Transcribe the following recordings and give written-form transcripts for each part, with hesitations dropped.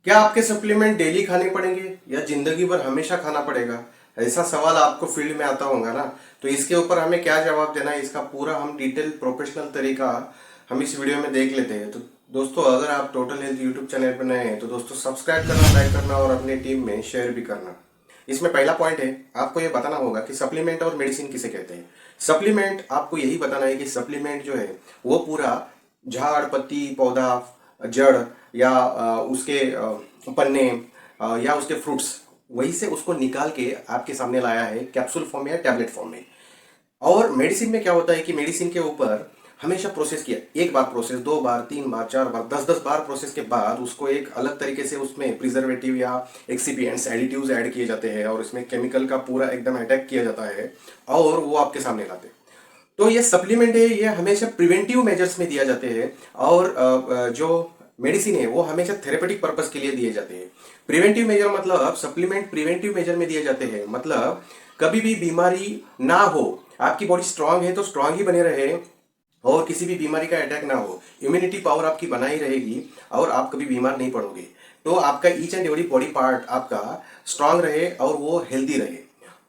क्या आपके supplement daily खाने पड़ेंगे या जिंदगी भर हमेशा खाना पड़ेगा? ऐसा सवाल आपको फील्ड में आता होगा ना। तो इसके ऊपर हमें क्या जवाब देना है, इसका पूरा हम डिटेल प्रोफेशनल तरीका हम इस वीडियो में देख लेते हैं। तो दोस्तों, अगर आप टोटल हेल्थ यूट्यूब चैनल पर नए हैं तो दोस्तों सब्सक्राइब करना, लाइक करना और अपनी टीम में शेयर भी करना। इसमें पहला पॉइंट है, आपको ये बताना होगा कि सप्लीमेंट और मेडिसिन किसे कहते हैं। सप्लीमेंट आपको यही बताना है कि सप्लीमेंट जो है वो पूरा झाड़, पत्ती, पौधा, जड़ या उसके पन्ने या उसके फ्रूट्स, वहीं से उसको निकाल के आपके सामने लाया है कैप्सूल फॉर्म में या टैबलेट फॉर्म में। और मेडिसिन में क्या होता है कि मेडिसिन के ऊपर हमेशा प्रोसेस किया, एक बार प्रोसेस, दो बार, तीन बार, चार बार, दस दस बार प्रोसेस के बाद उसको एक अलग तरीके से उसमें प्रिजर्वेटिव या एक्सीपिएंट्स, एडिटिव्स ऐड किए जाते हैं और इसमें केमिकल का पूरा एकदम अटैक किया जाता है और वो आपके सामने लाते हैं। तो ये सप्लीमेंट है, ये हमेशा प्रिवेंटिव मेजर्स में दिया जाते हैं। और जो मेडिसिन है वो हमेशा थेरेपेटिक पर्पस के लिए दिए जाते हैं। प्रिवेंटिव मेजर मतलब सप्लीमेंट प्रिवेंटिव मेजर में दिए जाते हैं, मतलब कभी भी बीमारी ना हो, आपकी बॉडी स्ट्रांग है तो स्ट्रांग ही बने रहे और किसी भी बीमारी का अटैक ना हो, इम्यूनिटी पावर आपकी बनाई रहेगी और आप कभी बीमार नहीं पड़ोगे। तो आपका each and every body part आपका स्ट्रांग रहे और वो हेल्दी रहे।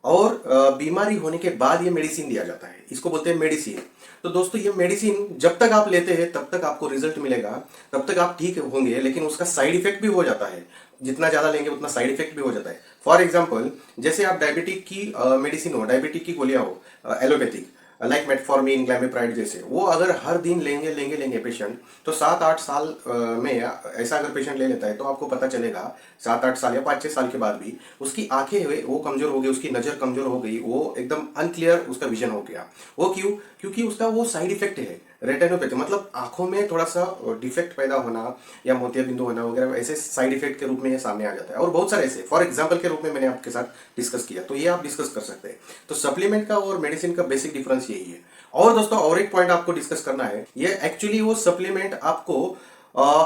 और बीमारी होने के बाद ये मेडिसिन दिया जाता है, इसको बोलते हैं मेडिसिन। तो दोस्तों, ये मेडिसिन जब तक आप लेते हैं तब तक आपको रिजल्ट मिलेगा, तब तक आप ठीक होंगे, लेकिन उसका साइड इफेक्ट भी हो जाता है। जितना ज्यादा लेंगे उतना साइड इफेक्ट भी हो जाता है। फॉर एग्जाम्पल, जैसे आप डायबिटिक की मेडिसिन हो, डायबिटिक की गोलियां हो एलोपैथिक, लाइक मेटफॉर्मिन, ग्लैमिप्राइड जैसे, वो अगर हर दिन लेंगे लेंगे लेंगे पेशेंट, तो 7-8 साल में ऐसा अगर पेशेंट ले लेता है तो आपको पता चलेगा 7-8 साल या 5-6 साल के बाद भी उसकी आंखें वो कमजोर हो गई, उसकी नजर कमजोर हो गई, वो एकदम अनक्लियर उसका विजन हो गया। वो क्यों? क्योंकि उसका वो साइड इफेक्ट है रेटिनोपैथी, मतलब आंखों में थोड़ा सा डिफेक्ट पैदा होना या मोतिया बिंदु होना वगैरह, ऐसे साइड इफेक्ट के रूप में ये सामने आ जाता है। और बहुत सारे ऐसे फॉर एग्जांपल के रूप में मैंने आपके साथ डिस्कस किया, तो ये आप डिस्कस कर सकते हैं। तो सप्लीमेंट का और मेडिसिन का बेसिक डिफरेंस यही है। और दोस्तों, और एक पॉइंट आपको डिस्कस करना है, ये एक्चुअली वो सप्लीमेंट आपको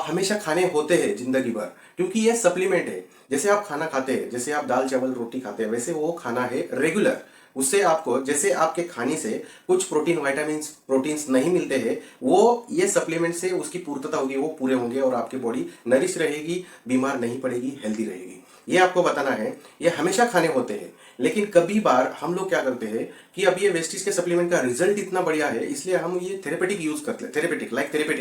हमेशा खाने होते हैं जिंदगी भर, क्योंकि ये सप्लीमेंट है। जैसे आप खाना खाते हैं, जैसे आप दाल चावल रोटी खाते हैं, वैसे वो खाना है रेगुलर। उससे आपको, जैसे आपके खाने से कुछ प्रोटीन, वाइटामिन्स, प्रोटीन्स नहीं मिलते हैं, वो ये सप्लीमेंट से उसकी पूर्तता होगी, वो पूरे होंगे और आपकी बॉडी नरिश रहेगी, बीमार नहीं पड़ेगी, हेल्दी रहेगी। ये आपको बताना है। ये हमेशा खाने होते हैं, लेकिन कभी बार हम लोग क्या करते हैं कि अब ये वेस्टीज के सप्लीमेंट का रिजल्ट इतना बढ़िया है, इसलिए हम ये थेरेपेटिक यूज करते हैं। थेरेपेटिक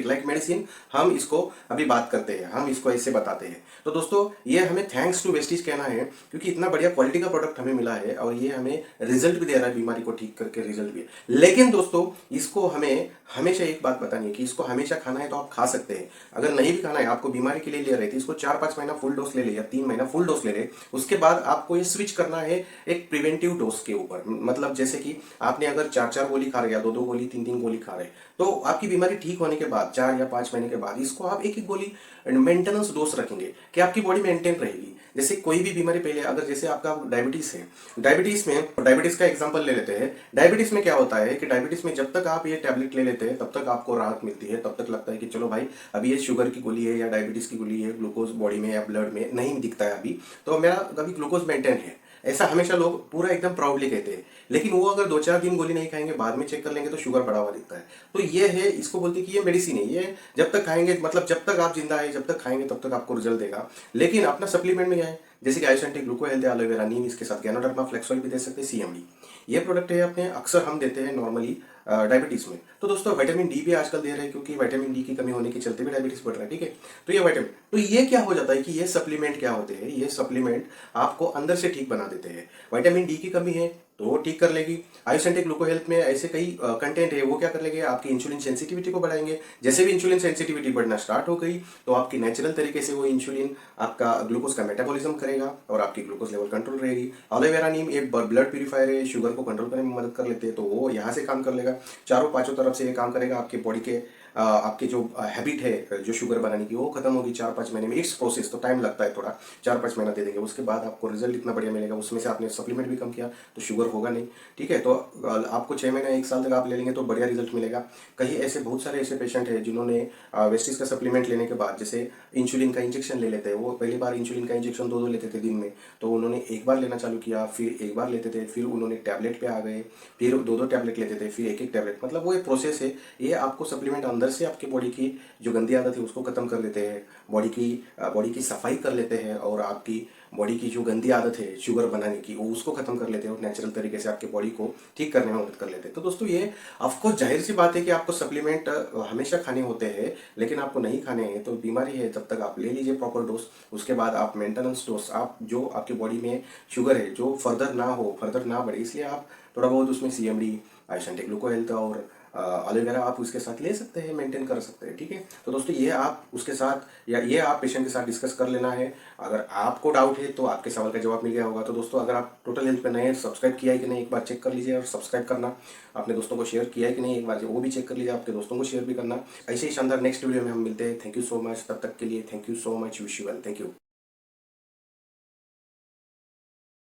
लाइक मेडिसिन, हम इसको अभी बात करते हैं, हम इसको ऐसे बताते हैं। तो दोस्तों, ये हमें थैंक्स टू वेस्टीज कहना है, क्योंकि इतना बढ़िया क्वालिटी का प्रोडक्ट हमें मिला है और ये हमें रिजल्ट भी दे रहा है, बीमारी को ठीक करके रिजल्ट भी है। लेकिन दोस्तों, इसको हमें हमेशा एक बात बतानी है कि इसको हमेशा खाना है तो आप खा सकते हैं। अगर नहीं भी खाना है, आपको बीमारी के लिए ले रहे थे, इसको 4-5 महीना फुल डोज ले ले या 3 महीना फुल डोज ले ले, उसके बाद आपको ये स्विच करना है एक प्रिवेंटिव डोज के ऊपर। मतलब जैसे कि आपने अगर 4-4 गोली खा रहे या 2-2 गोली, 3-3 गोली खा रहे, तो आपकी बीमारी ठीक होने के बाद 4 या 5 महीने के बाद इसको आप एक एक गोली मेंटेनेंस डोज रखेंगे कि आपकी बॉडी मेंटेन रहेगी। जैसे कोई भी बीमारी पहले, अगर जैसे आपका डायबिटीज है, डायबिटीज का एग्जांपल ले लेते हैं। डायबिटीज में क्या होता है कि डायबिटीज में जब तक आप ये टैबलेट ले लेते हैं तब तक आपको राहत मिलती है, तब तक लगता है कि चलो भाई, अभी ये शुगर की गोली है या डायबिटीज की गोली है, ग्लूकोज बॉडी में या ब्लड में नहीं दिखता है अभी, तो मेरा अभी ग्लूकोज मेंटेन है, ऐसा हमेशा लोग पूरा एकदम प्राउडली कहते हैं। लेकिन वो अगर 2-4 दिन गोली नहीं खाएंगे, बाद में चेक कर लेंगे तो शुगर बढ़ा हुआ दिखता है। तो ये है, इसको बोलते हैं कि ये मेडिसिन है। ये जब तक खाएंगे, मतलब जब तक आप जिंदा है, जब तक खाएंगे तब तक आपको रिजल्ट देगा। लेकिन अपना सप्लीमेंट में क्या है, जैसे कि आयुषेंटिक ग्लूको हेल्थ, एलोवेरा नीम, इसके साथ गैनोडर्मा फ्लेक्सोइल भी दे सकते हैं, सीएमडी। ये प्रोडक्ट है अपने, अक्सर हम देते हैं नॉर्मली डायबिटीज में। तो दोस्तों, विटामिन डी भी आजकल दे रहे हैं, क्योंकि विटामिन डी की कमी होने के चलते भी डायबिटीज बढ़ रहा है, ठीक है। तो ये विटामिन, तो ये क्या हो जाता है कि ये सप्लीमेंट क्या होते हैं, ये सप्लीमेंट आपको अंदर से ठीक बना देते हैं। विटामिन डी की कमी है तो वो ठीक कर लेगी। आयुसेंटिक ग्लूको हेल्थ में ऐसे कई कंटेंट है, वो क्या कर लेंगे, आपकी इंसुलिन सेंसिटिविटी को बढ़ाएंगे। जैसे भी इंसुलिन सेंसिटिविटी बढ़ना स्टार्ट हो गई तो आपकी नेचुरल तरीके से वो इंसुलिन आपका ग्लूकोज का मेटाबॉलिज्म करेगा और आपकी ग्लूकोज लेवल कंट्रोल रहेगी। एलोवेरा नीम एक ब्लड प्यूरिफायर है, शुगर को कंट्रोल करने में मदद कर लेते हैं, तो वो यहाँ से काम कर लेगा, चारों पांचों तरफ से ये काम करेगा। आपकी बॉडी के आपकी जो हैबिट है जो शुगर बनाने की, वो खत्म होगी 4-5 महीने में। इट्स प्रोसेस, तो टाइम लगता है थोड़ा, 4-5 महीना दे देंगे, उसके बाद आपको रिजल्ट इतना बढ़िया मिलेगा। उसमें से आपने सप्लीमेंट भी कम किया तो शुगर होगा नहीं, ठीक है। तो आपको 6 महीने 1 साल तक आप ले लेंगे तो बढ़िया रिजल्ट मिलेगा। कहीं ऐसे बहुत सारे ऐसे पेशेंट हैं जिन्होंने वेस्टिज का सप्लीमेंट लेने के बाद, जैसे इंसुलिन का इंजेक्शन ले लेते हैं, वो पहली बार इंसुलिन का इंजेक्शन 2-2 लेते थे दिन में, तो उन्होंने एक बार लेना चालू किया, फिर एक बार लेते थे, फिर उन्होंने टैबलेट पे आ गए, फिर 2-2 टैबलेट लेते थे, फिर एक एक टैबलेट। मतलब वो एक प्रोसेस है, ये आपको सप्लीमेंट अंदर अंदर से आपकी बॉडी की जो गंदी आदत है उसको खत्म कर लेते हैं, बॉडी की सफाई कर लेते हैं, और आपकी बॉडी की जो गंदी आदत है शुगर बनाने की वो उसको खत्म कर लेते हैं, और नेचुरल तरीके से आपकी बॉडी को ठीक करने में मदद कर लेते हैं। तो दोस्तों ये ऑफकोर्स जाहिर सी बात है कि आपको सप्लीमेंट हमेशा खाने होते हैं, लेकिन आपको नहीं खाने हैं तो बीमारी है तब तक आप ले लीजिए प्रॉपर डोज। उसके बाद आप मेंटेनेंस डोज, आप जो आपकी बॉडी में शुगर है जो फर्दर ना बढ़े, इसलिए आप थोड़ा बहुत उसमें CMD, आइसनटेक ग्लूको हेल्थ और एलोवेरा आप उसके साथ ले सकते हैं, मेंटेन कर सकते हैं। ठीक है, तो दोस्तों ये आप उसके साथ या ये आप पेशेंट के साथ डिस्कस कर लेना है। अगर आपको डाउट है तो आपके सवाल का जवाब मिल गया होगा। तो दोस्तों अगर आप टोटल हेल्थ पे नए सब्सक्राइब किया है कि नहीं एक बार चेक कर लीजिए, और सब्सक्राइब करना अपने दोस्तों को शेयर किया है कि नहीं एक बार वो भी चेक कर लीजिए, आपके दोस्तों को शेयर भी करना। ऐसे ही शानदार नेक्स्ट वीडियो में हम मिलते हैं। थैंक यू सो मच, तब तक के लिए thank you so much, wish you well, thank you.